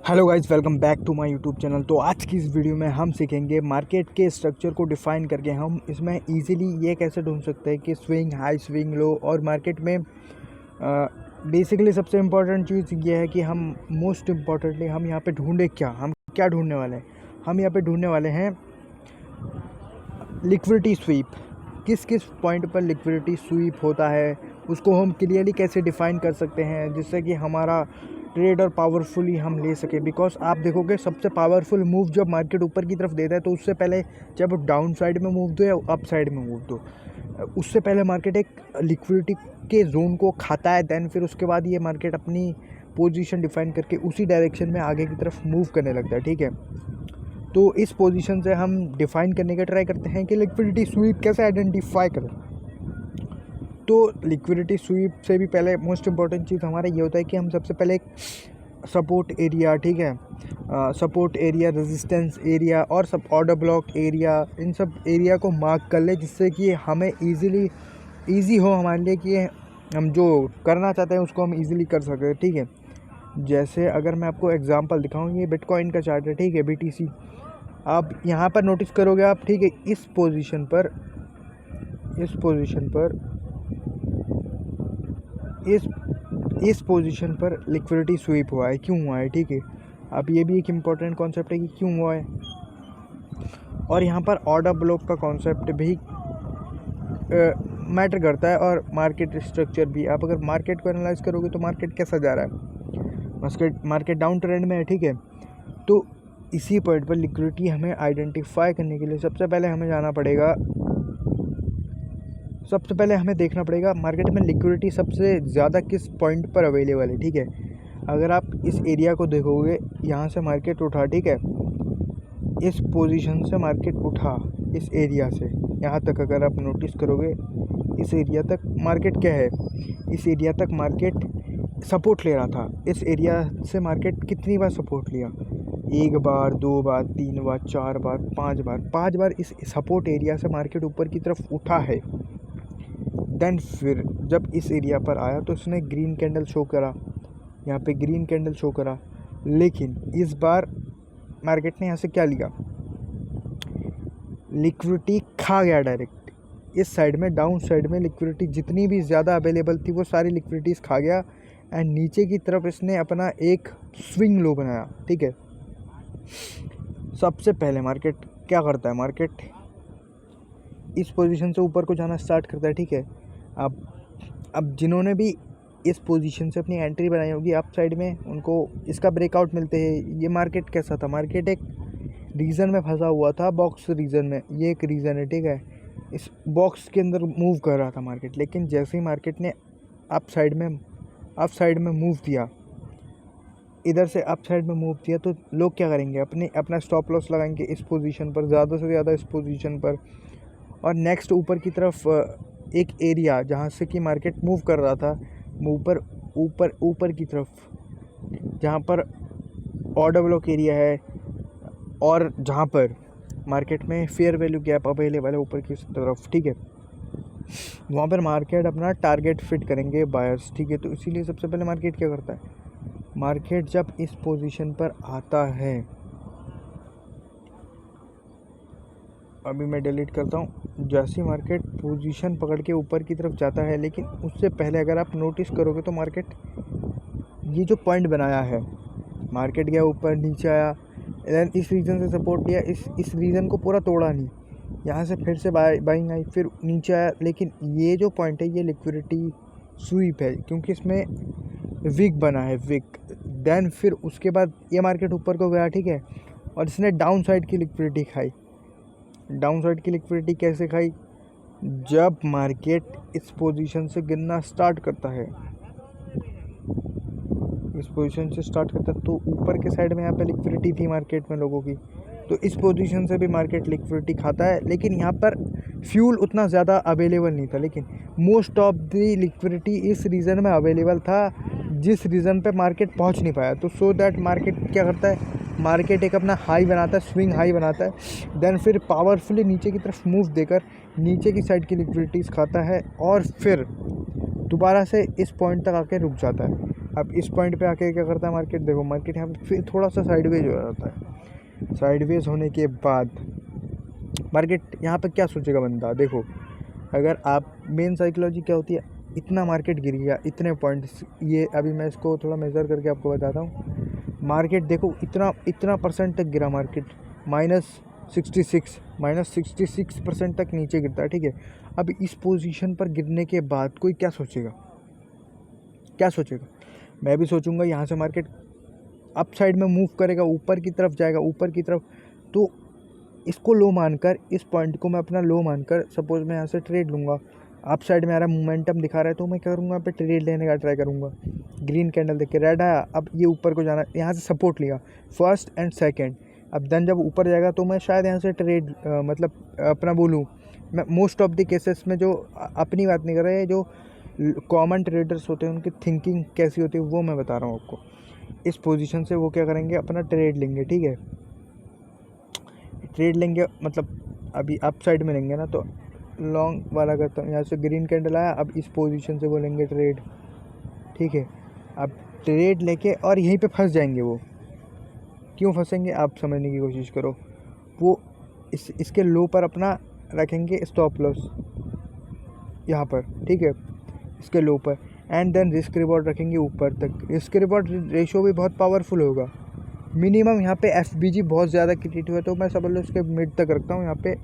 Hello guys, welcome back to my YouTube channel. तो आज की इस वीडियो में हम सीखेंगे मार्केट के स्ट्रक्चर को डिफ़ाइन करके हम इसमें इजीली ये कैसे ढूंढ सकते हैं कि स्विंग हाई, स्विंग लो। और मार्केट में बेसिकली सबसे इम्पॉर्टेंट चीज़ ये है कि हम मोस्ट इम्पॉर्टेंटली हम यहाँ पे ढूंढे क्या, हम क्या ढूंढने वाले हैं। हम यहाँ पे ढूंढने वाले हैं लिक्विडिटी स्वीप। किस किस पॉइंट पर लिक्विडिटी स्वीप होता है उसको हम क्लियरली कैसे डिफ़ाइन कर सकते हैं, जिससे कि हमारा ट्रेड और पावरफुली हम ले सकें। बिकॉज आप देखोगे सबसे पावरफुल मूव जब मार्केट ऊपर की तरफ देता है तो उससे पहले जब डाउन साइड में मूव दो या अप साइड में मूव दो, उससे पहले मार्केट एक लिक्विडिटी के जोन को खाता है। देन फिर उसके बाद ये मार्केट अपनी पोजीशन डिफाइन करके उसी डायरेक्शन में आगे की तरफ मूव करने लगता है। ठीक है, तो इस पोजीशन से हम डिफाइन करने का ट्राई करते हैं कि लिक्विडिटी स्वीप कैसे आइडेंटिफाई करें। तो लिक्विडिटी स्वीप से भी पहले मोस्ट इम्पॉर्टेंट चीज़ हमारा ये होता है कि हम सबसे पहले एक सपोर्ट एरिया, ठीक है, सपोर्ट एरिया, रेजिस्टेंस एरिया और सब ऑर्डर ब्लॉक एरिया, इन सब एरिया को मार्क कर ले, जिससे कि हमें ईजी हो हमारे लिए कि हम जो करना चाहते हैं उसको हम ईजिली कर सकें। ठीक है, जैसे अगर मैं आपको एग्जांपल दिखाऊं, ये बिटकॉइन का चार्ट है, ठीक है, BTC। आप यहाँ पर नोटिस करोगे आप, ठीक है, इस पोजीशन पर इस पोजीशन पर लिक्विडिटी स्वीप हुआ है। क्यों हुआ है? ठीक है, अब ये भी एक इम्पॉर्टेंट कॉन्सेप्ट है कि क्यों हुआ है। और यहाँ पर ऑर्डर ब्लॉक का कॉन्सेप्ट भी मैटर करता है, और मार्केट स्ट्रक्चर भी। आप अगर मार्केट को एनालाइज करोगे तो मार्केट कैसा जा रहा है, मार्केट डाउन ट्रेंड में है। ठीक है, तो इसी पॉइंट पर लिक्विडिटी हमें आइडेंटिफाई करने के लिए सबसे पहले हमें देखना पड़ेगा मार्केट में लिक्विडिटी सबसे ज़्यादा किस पॉइंट पर अवेलेबल है। ठीक है, अगर आप इस एरिया को देखोगे, यहाँ से मार्केट उठा, ठीक है, इस पोजीशन से मार्केट उठा, इस एरिया से यहाँ तक अगर आप नोटिस करोगे, इस एरिया तक मार्केट क्या है, इस एरिया तक मार्केट सपोर्ट ले रहा था। इस एरिया से मार्केट कितनी बार सपोर्ट लिया? 1 बार, 2 बार, 3 बार, 4 बार, 5 बार इस सपोर्ट एरिया से मार्केट ऊपर की तरफ उठा है। देन फिर जब इस एरिया पर आया तो इसने ग्रीन कैंडल शो करा, यहाँ पे ग्रीन कैंडल शो करा। लेकिन इस बार मार्केट ने यहाँ से क्या लिया, लिक्विडिटी खा गया डायरेक्ट। इस साइड में, डाउन साइड में लिक्विडिटी जितनी भी ज़्यादा अवेलेबल थी वो सारी लिक्विडिटीज़ खा गया, एंड नीचे की तरफ इसने अपना एक स्विंग लो बनाया। ठीक है, सबसे पहले मार्केट क्या करता है, मार्केट इस पोजीशन से ऊपर को जाना स्टार्ट करता है। ठीक है, अब जिन्होंने भी इस पोजीशन से अपनी एंट्री बनाई होगी अप साइड में, उनको इसका ब्रेकआउट मिलते हैं। ये मार्केट कैसा था, मार्केट एक रीजन में फंसा हुआ था, बॉक्स रीजन में। ये एक रीजन है, ठीक है, इस बॉक्स के अंदर मूव कर रहा था मार्केट। लेकिन जैसे ही मार्केट ने अप साइड में मूव दिया, इधर से अप साइड में मूव दिया, तो लोग क्या करेंगे, अपना स्टॉप लॉस लगाएंगे इस पोजीशन पर, ज़्यादा से ज़्यादा इस पोजीशन पर। और नेक्स्ट ऊपर की तरफ एक एरिया जहाँ से कि मार्केट मूव कर रहा था, ऊपर की तरफ, जहाँ पर ऑर्डर ब्लॉक एरिया है और जहाँ पर मार्केट में फेयर वैल्यू गैप अवेलेबल है ऊपर की तरफ। ठीक है, वहाँ पर मार्केट अपना टारगेट फिट करेंगे बायर्स। ठीक है, तो इसीलिए सबसे पहले मार्केट क्या करता है, मार्केट जब इस पोजीशन पर आता है, अभी मैं डिलीट करता हूँ, जैसे ही मार्केट पोजीशन पकड़ के ऊपर की तरफ जाता है, लेकिन उससे पहले अगर आप नोटिस करोगे तो मार्केट ये जो पॉइंट बनाया है, मार्केट गया ऊपर, नीचे आया, देन इस रीजन से सपोर्ट लिया, इस रीजन को पूरा तोड़ा नहीं, यहाँ से फिर से बाइंग आई, फिर नीचे आया। लेकिन ये जो पॉइंट है ये लिक्विडिटी स्वीप है, क्योंकि इसमें विक बना है, विक। देन फिर उसके बाद ये मार्केट ऊपर को गया, ठीक है, और इसने डाउन साइड की लिक्विडिटी खाई। डाउन साइड की लिक्विडिटी कैसे खाई, जब मार्केट इस पोजीशन से गिरना स्टार्ट करता है, इस पोजीशन से स्टार्ट करता है, तो ऊपर के साइड में यहाँ पे लिक्विडिटी थी मार्केट में लोगों की, तो इस पोजीशन से भी मार्केट लिक्विडिटी खाता है। लेकिन यहाँ पर फ्यूल उतना ज़्यादा अवेलेबल नहीं था, लेकिन मोस्ट ऑफ द लिक्विडिटी इस रीज़न में अवेलेबल था जिस रीज़न पे मार्केट पहुँच नहीं पाया। तो सो दैट मार्केट क्या करता है, मार्केट एक अपना हाई बनाता है, स्विंग हाई बनाता है, देन फिर पावरफुली नीचे की तरफ मूव देकर नीचे की साइड की लिक्विडिटीज़ खाता है, और फिर दोबारा से इस पॉइंट तक आके रुक जाता है। अब इस पॉइंट पे आके क्या करता है मार्केट, देखो मार्केट यहाँ पे फिर थोड़ा सा साइडवेज हो जाता है। साइडवेज होने के बाद मार्केट यहाँ पे क्या सोचेगा बंदा, देखो अगर आप मेन साइकोलॉजी क्या होती है, इतना मार्केट गिर गया इतने पॉइंट्स, ये अभी मैं इसको थोड़ा मेज़र करके आपको बताता हूँ। मार्केट देखो इतना इतना परसेंट तक गिरा मार्केट, -66% तक नीचे गिरता है, ठीक है। अब इस पोजीशन पर गिरने के बाद कोई क्या सोचेगा, क्या सोचेगा, मैं भी सोचूंगा यहाँ से मार्केट अप साइड में मूव करेगा, ऊपर की तरफ जाएगा, ऊपर की तरफ। तो इसको लो मानकर, इस पॉइंट को मैं अपना लो मानकर सपोज मैं यहाँ से ट्रेड लूँगा, अप साइड में आ रहा है, मोमेंटम दिखा रहा है, तो मैं क्या करूँगा, यहाँ पे ट्रेड लेने का ट्राई करूँगा। ग्रीन कैंडल देख के रेड आया, अब ये ऊपर को जाना, यहाँ से सपोर्ट लिया फर्स्ट एंड सेकंड। अब देन जब ऊपर जाएगा तो मैं शायद यहाँ से ट्रेड मतलब अपना बोलूँ, मैं मोस्ट ऑफ द केसेस में जो अपनी बात नहीं कर रहे, जो कॉमन ट्रेडर्स होते हैं उनकी थिंकिंग कैसी होती है वो मैं बता रहा हूँ आपको। इस पोजीशन से वो क्या करेंगे, अपना ट्रेड लेंगे, ठीक है। ट्रेड लेंगे मतलब अभी अप साइड में लेंगे ना, तो लॉन्ग वाला करता हूँ, यहाँ से ग्रीन कैंडल आया, अब इस पोजीशन से वो लेंगे ट्रेड, ठीक है। अब ट्रेड लेके और यहीं पे फंस जाएंगे वो। क्यों फंसेंगे आप समझने की कोशिश करो। वो इसके लो पर अपना रखेंगे स्टॉप लॉस यहाँ पर, ठीक है, इसके लो पर, एंड देन रिस्क रिवॉर्ड रखेंगे ऊपर तक। रिस्क रिवॉर्ड रेशो भी बहुत पावरफुल होगा। मिनिमम यहाँ पे एफबीजी बहुत ज़्यादा क्रिएटिव है, तो मैं समझ लो इसके मिड तक रखता हूँ। यहाँ पे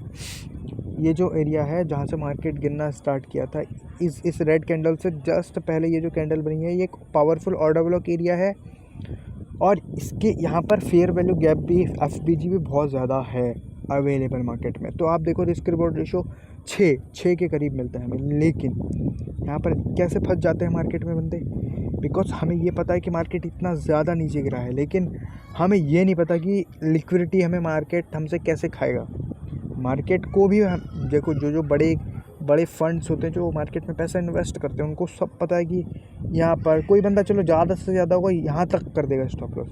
ये जो एरिया है जहाँ से मार्केट गिरना स्टार्ट किया था, इस रेड कैंडल से जस्ट पहले ये जो कैंडल बनी है, ये एक पावरफुल ऑर्डर ब्लॉक एरिया है, और इसके यहाँ पर फेयर वैल्यू गैप भी, एफबीजी भी बहुत ज़्यादा है अवेलेबल मार्केट में। तो आप देखो रिस्क रिवॉर्ड रेशो 6 के करीब मिलता है हमें, लेकिन यहाँ पर कैसे फंस जाते हैं मार्केट में बंदे, बिकॉज हमें ये पता है कि मार्केट इतना ज़्यादा नीचे गिरा है, लेकिन हमें ये नहीं पता कि लिक्विडिटी हमें मार्केट हमसे कैसे खाएगा। मार्केट को भी देखो, जो बड़े बड़े फंड्स होते हैं जो मार्केट में पैसा इन्वेस्ट करते हैं, उनको सब पता है कि यहाँ पर कोई बंदा चलो ज़्यादा से ज़्यादा होगा यहाँ तक कर देगा स्टॉप लॉस।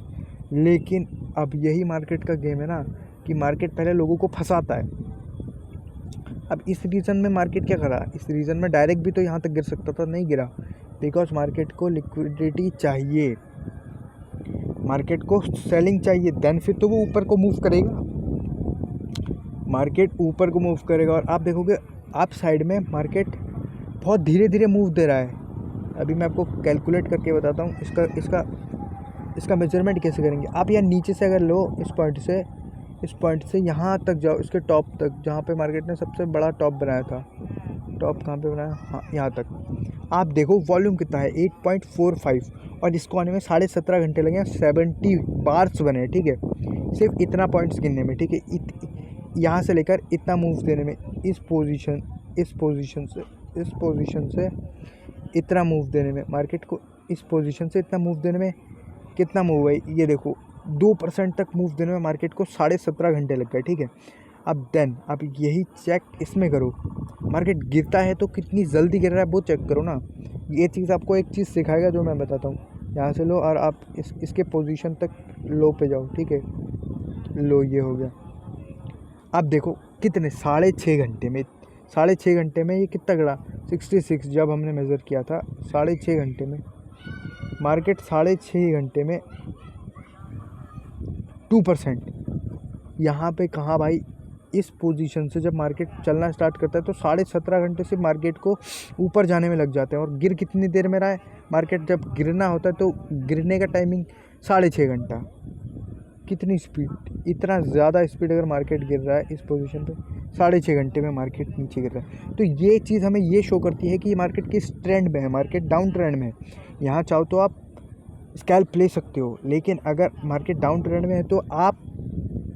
लेकिन अब यही मार्केट का गेम है ना, कि मार्केट पहले लोगों को फंसाता है। अब इस रीज़न में मार्केट क्या करा, इस रीज़न में डायरेक्ट भी तो यहाँ तक गिर सकता था, नहीं गिरा, बिकॉज मार्केट को लिक्विडिटी चाहिए, मार्केट को सेलिंग चाहिए, देन फिर तो वो ऊपर को मूव करेगा, मार्केट ऊपर को मूव करेगा। और आप देखोगे आप साइड में मार्केट बहुत धीरे धीरे मूव दे रहा है। अभी मैं आपको कैलकुलेट करके बताता हूँ इसका मेजरमेंट कैसे करेंगे। आप यहाँ नीचे से अगर लो, इस पॉइंट से यहाँ तक जाओ, इसके टॉप तक, जहाँ पे मार्केट ने सबसे बड़ा टॉप बनाया था। टॉप कहाँ पे बनाया, हाँ यहाँ तक। आप देखो वॉल्यूम कितना है, 8.45, और इसको आने में 17.5 घंटे लगे हैं, 70 बार्स बने, ठीक है, सिर्फ इतना पॉइंट्स गिनने में, ठीक है। यहाँ से लेकर इतना मूव देने में, इस पोजीशन से इतना मूव देने में, मार्केट को इस पोजीशन से इतना मूव देने में कितना मूव है, ये देखो 2% तक मूव देने में मार्केट को 17.5 घंटे लग गए, ठीक है। अब देन आप यही चेक इसमें करो, मार्केट गिरता है तो कितनी जल्दी गिर रहा है वो चेक करो ना। ये चीज़ आपको एक चीज़ सिखाएगा जो मैं बताता हूँ। यहाँ से लो और आप इसके पोजीशन तक लो पे जाओ, ठीक है, लो ये हो गया। आप देखो कितने 6.5 घंटे में ये कितना गिरा, 66 जब हमने मेज़र किया था, 6.5 घंटे में मार्केट 6.5 घंटे में 2%। यहाँ पे कहाँ भाई, इस पोजीशन से जब मार्केट चलना स्टार्ट करता है तो 17.5 घंटे से मार्केट को ऊपर जाने में लग जाते हैं। और गिर कितनी देर में रहा है मार्केट, जब गिरना होता है तो गिरने का टाइमिंग 6.5 घंटा। कितनी स्पीड, इतना ज़्यादा स्पीड अगर मार्केट गिर रहा है इस पोजीशन पे, 6.5 घंटे में मार्केट नीचे गिर रहा है। तो ये चीज़ हमें ये शो करती है कि मार्केट किस ट्रेंड में है, मार्केट डाउन ट्रेंड में है। यहाँ चाहो तो आप स्कैल्प ले सकते हो, लेकिन अगर मार्केट डाउन ट्रेंड में है तो आप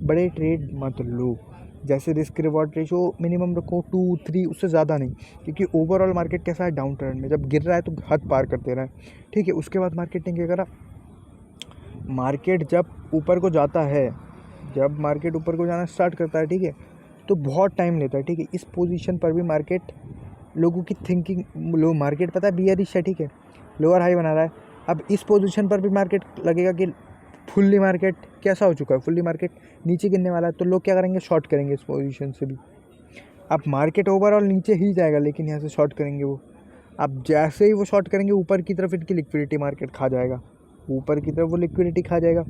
बड़े ट्रेड मत लो। जैसे रिस्क रिवॉर्ड रेशो मिनिमम रखो 2-3, उससे ज़्यादा नहीं, क्योंकि ओवरऑल मार्केट कैसा है, डाउन ट्रेंड में, जब गिर रहा है तो हद पार कर दे रहा है, ठीक है। उसके बाद मार्केट ने क्या करा, मार्केट जब ऊपर को जाता है, जब मार्केट ऊपर को जाना स्टार्ट करता है, ठीक है, तो बहुत टाइम लेता है, ठीक है। इस पोजीशन पर भी मार्केट, लोगों की थिंकिंग लो, मार्केट पता है बियरिश है, ठीक है, लोअर हाई बना रहा है। अब इस पोजीशन पर भी मार्केट लगेगा कि फुल्ली मार्केट कैसा हो चुका है, फुल्ली मार्केट नीचे गिरने वाला है, तो लोग क्या करेंगे, शॉर्ट करेंगे इस पोजीशन से भी। अब मार्केट ओवरऑल नीचे ही जाएगा, लेकिन यहाँ से शॉर्ट करेंगे वो। अब जैसे ही वो शॉर्ट करेंगे ऊपर की तरफ इनकी लिक्विडिटी मार्केट खा जाएगा, ऊपर की तरफ वो लिक्विडिटी खा जाएगा।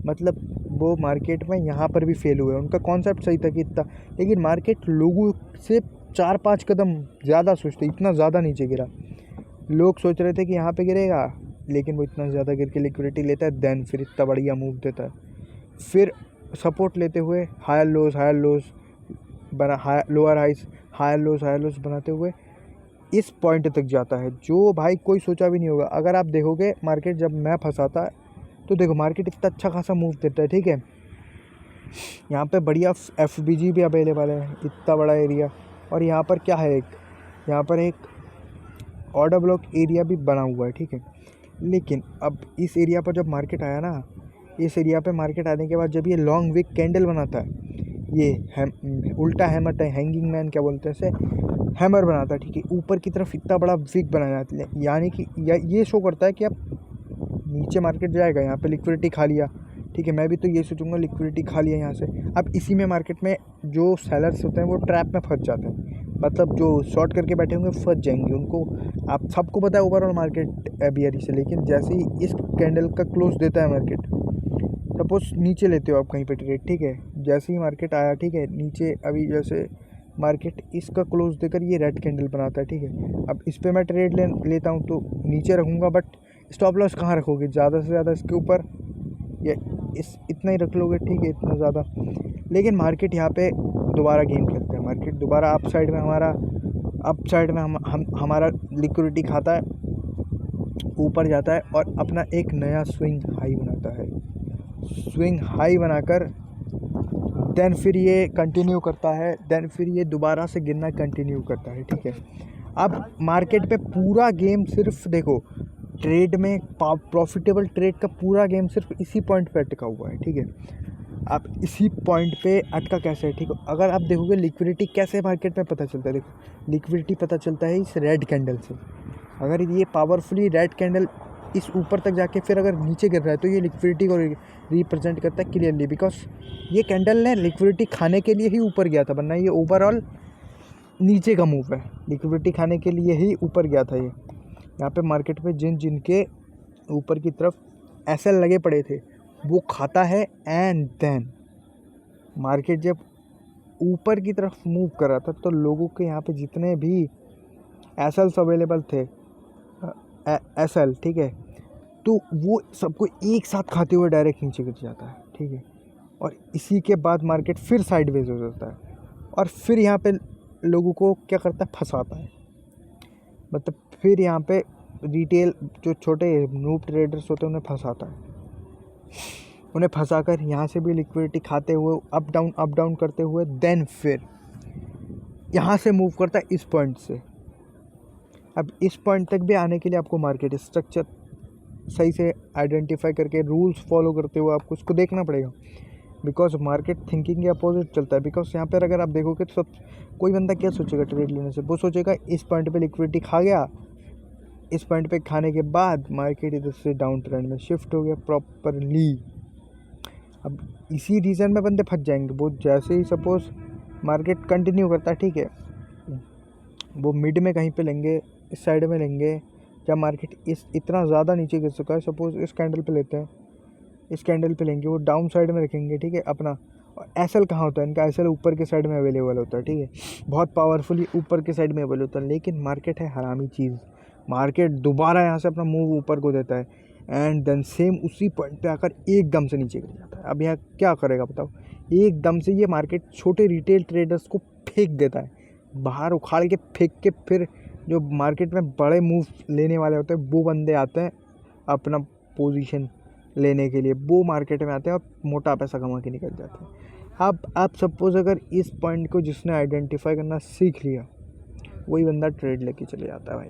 मतलब वो मार्केट में यहाँ पर भी फेल हुए। उनका कॉन्सेप्ट सही था कि इतना, लेकिन मार्केट लोगों से 4-5 कदम ज़्यादा सोचते, इतना ज़्यादा नीचे गिरा। लोग सोच रहे थे कि यहाँ पे गिरेगा, लेकिन वो इतना ज़्यादा गिर के लिक्विडिटी लेता है, देन फिर इतना बढ़िया मूव देता है। फिर सपोर्ट लेते हुए हायर लोज बना, लोअर हाइस, हायर लोज बनाते हुए इस पॉइंट तक जाता है, जो भाई कोई सोचा भी नहीं होगा। अगर आप देखोगे मार्केट जब मैं फंसा था, तो देखो मार्केट इतना अच्छा खासा मूव देता है, ठीक है। यहाँ पे बढ़िया FBG भी अवेलेबल है, इतना बड़ा एरिया। और यहाँ पर क्या है, यहाँ पर एक ऑर्डर ब्लॉक एरिया भी बना हुआ है, ठीक है। लेकिन अब इस एरिया पर जब मार्केट आया ना, इस एरिया पे मार्केट आने के बाद जब ये लॉन्ग विक कैंडल बनाता है, ये उल्टा हैमर है, हैंगिंग मैन क्या बोलते हैं इसे, हैमर बनाता है, ठीक है। ऊपर की तरफ इतना बड़ा विक बनाया, यानी कि ये शो करता है कि अब नीचे मार्केट जाएगा। यहाँ पे लिक्विडिटी खा लिया, ठीक है। मैं भी तो ये सोचूंगा लिक्विडिटी खा लिया यहाँ से। अब इसी में मार्केट में जो सेलर्स होते हैं वो ट्रैप में फंस जाते हैं, मतलब जो शॉर्ट करके बैठे होंगे फंस जाएंगे। उनको, आप सबको पता है ओवरऑल मार्केट बियरिश है, लेकिन जैसे ही इस कैंडल का क्लोज देता है मार्केट, सपोज नीचे लेते हो आप कहीं पे ट्रेड, ठीक है। जैसे ही मार्केट आया, ठीक है, नीचे अभी जैसे मार्केट इसका क्लोज देकर ये रेड कैंडल बनाता है, ठीक है। अब इस पर मैं ट्रेड लेता हूँ तो नीचे रखूँगा, बट स्टॉप लॉस कहाँ रखोगे, ज़्यादा से ज़्यादा इसके ऊपर या इतना ही रख लोगे, ठीक है, इतना ज़्यादा। लेकिन मार्केट यहाँ पे दोबारा गेम खेलता है, मार्केट दोबारा अप साइड में हमारा लिक्विडिटी खाता है, ऊपर जाता है और अपना एक नया स्विंग हाई बनाता है। स्विंग हाई बनाकर देन फिर ये कंटिन्यू करता है, देन फिर ये दोबारा से गिरना कंटिन्यू करता है, ठीक है। अब मार्केट पे पूरा गेम सिर्फ देखो, ट्रेड में प्रॉफिटेबल ट्रेड का पूरा गेम सिर्फ इसी पॉइंट पे अटका हुआ है, ठीक है। आप इसी पॉइंट पे अटका कैसे है, ठीक है। अगर आप देखोगे लिक्विडिटी कैसे मार्केट में पता चलता है, देखो लिक्विडिटी पता चलता है इस रेड कैंडल से। अगर ये पावरफुली रेड कैंडल इस ऊपर तक जाके फिर अगर नीचे गिर रहा है, तो ये लिक्विडिटी को रिप्रेजेंट करता है क्लियरली, बिकॉज ये कैंडल ने लिक्विडिटी खाने के लिए ही ऊपर गया था, वरना ये ओवरऑल नीचे का मूव है। लिक्विडिटी खाने के लिए ही ऊपर गया था ये। यहाँ पे मार्केट में जिनके ऊपर की तरफ SL लगे पड़े थे वो खाता है, एंड देन मार्केट जब ऊपर की तरफ मूव कर रहा था तो लोगों के यहाँ पे जितने भी SLs अवेलेबल थे, SL, ठीक है, तो वो सबको एक साथ खाते हुए डायरेक्ट नीचे गिर जाता है, ठीक है। और इसी के बाद मार्केट फिर साइडवेज हो जाता है और फिर यहाँ पे लोगों को क्या करता है, फंसाता है। मतलब फिर यहाँ पे रिटेल जो छोटे नूब ट्रेडर्स होते हैं उन्हें फंसाता है, उन्हें फंसाकर यहाँ से भी लिक्विडिटी खाते हुए अप डाउन करते हुए देन फिर यहाँ से मूव करता है इस पॉइंट से। अब इस पॉइंट तक भी आने के लिए आपको मार्केट स्ट्रक्चर सही से आइडेंटिफाई करके रूल्स फॉलो करते हुए आपको उसको देखना पड़ेगा, बिकॉज मार्केट थिंकिंग के अपोजिट चलता है। बिकॉज यहाँ पर अगर आप देखोगे तो कोई बंदा क्या सोचेगा ट्रेड लेने से, वो सोचेगा इस पॉइंट पे लिक्विडिटी खा गया, इस पॉइंट पे खाने के बाद मार्केट इधर से डाउन ट्रेंड में शिफ्ट हो गया प्रॉपरली। अब इसी रीज़न में बंदे फंस जाएंगे। वो जैसे ही सपोज मार्केट कंटिन्यू करता है, ठीक है, वो मिड में कहीं पे लेंगे, इस साइड में लेंगे। जब मार्केट इतना ज़्यादा नीचे गिर चुका है, सपोज इस कैंडल पे लेते हैं, इस कैंडल पे लेंगे, वो डाउन साइड में रखेंगे, ठीक है अपना। और SL कहाँ होता है इनका, SL ऊपर के साइड में अवेलेबल होता है, ठीक है, बहुत पावरफुली ऊपर के साइड में अवेलेबल होता है। लेकिन मार्केट है हरामी चीज़, मार्केट दोबारा यहाँ से अपना मूव ऊपर को देता है एंड देन सेम उसी पॉइंट पे आकर एकदम से नीचे गिर जाता है। अब यहाँ क्या करेगा बताओ, एकदम से ये मार्केट छोटे रिटेल ट्रेडर्स को फेंक देता है, बाहर उखाड़ के फेंक के फिर जो मार्केट में बड़े मूव लेने वाले होते हैं वो बंदे आते हैं अपना पोजीशन लेने के लिए, वो मार्केट में आते हैं और मोटा पैसा कमा के निकल जाते हैं। अब आप सपोज अगर इस पॉइंट को जिसने आइडेंटिफाई करना सीख लिया, वही बंदा ट्रेड लेके चले जाता है भाई,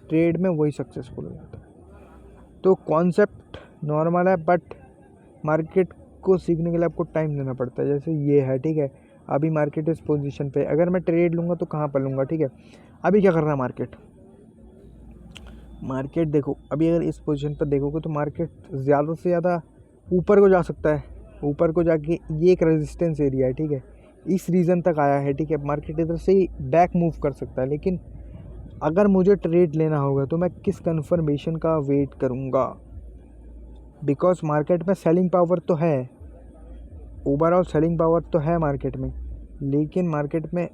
ट्रेड में वही सक्सेसफुल हो जाता है। तो कॉन्सेप्ट नॉर्मल है, बट मार्केट को सीखने के लिए आपको टाइम देना पड़ता है। जैसे ये है, ठीक है, अभी मार्केट इस पोजीशन पे, अगर मैं ट्रेड लूँगा तो कहाँ पर लूँगा, ठीक है। अभी क्या कर रहा है मार्केट देखो, अभी अगर इस पोजीशन पर देखोगे तो मार्केट ज़्यादा से ज़्यादा ऊपर को जा सकता है, ऊपर को जाके ये एक रेजिस्टेंस एरिया है, ठीक है, इस रीज़न तक आया है, ठीक है। मार्केट इधर से ही बैक मूव कर सकता है, लेकिन अगर मुझे ट्रेड लेना होगा तो मैं किस कन्फर्मेशन का वेट करूँगा, बिकॉज मार्केट में सेलिंग पावर तो है, ओवरऑल सेलिंग पावर तो है मार्केट में, लेकिन मार्केट में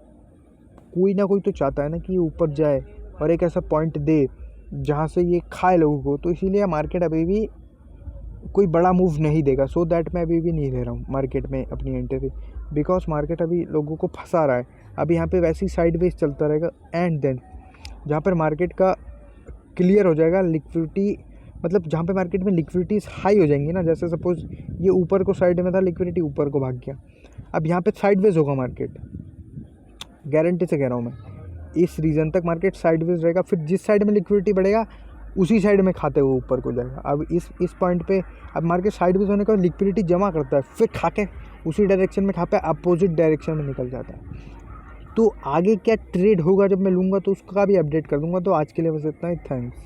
कोई ना कोई तो चाहता है ना कि ये ऊपर जाए और एक ऐसा पॉइंट दे जहाँ से ये खाए लोगों को। तो इसीलिए मार्केट अभी भी कोई बड़ा मूव नहीं देगा, सो दैट मैं अभी भी नहीं ले रहा हूँ मार्केट में अपनी एंट्री, बिकॉज मार्केट अभी लोगों को फंसा रहा है। अभी यहाँ पे वैसे ही साइडवेज चलता रहेगा, एंड देन जहाँ पर मार्केट का क्लियर हो जाएगा लिक्विडिटी, मतलब जहाँ पे मार्केट में लिक्विडिटीज हाई हो जाएंगी ना, जैसे सपोज ये ऊपर को साइड में था, लिक्विडिटी ऊपर को भाग गया, अब यहाँ पे साइडवेज होगा मार्केट, गारंटी से कह रहा हूँ मैं। इस रीजन तक मार्केट साइडवेज रहेगा, फिर जिस साइड में लिक्विडिटी बढ़ेगा उसी साइड में खाते हुए ऊपर को जाएगा। अब इस पॉइंट पे अब मार्केट साइडवेज होने का लिक्विडिटी जमा करता है, फिर खा के उसी डायरेक्शन में खा पे अपोजिट डायरेक्शन में निकल जाता है। तो आगे क्या ट्रेड होगा जब मैं लूँगा तो उसका भी अपडेट कर दूँगा। तो आज के लिए बस इतना ही, थैंक्स।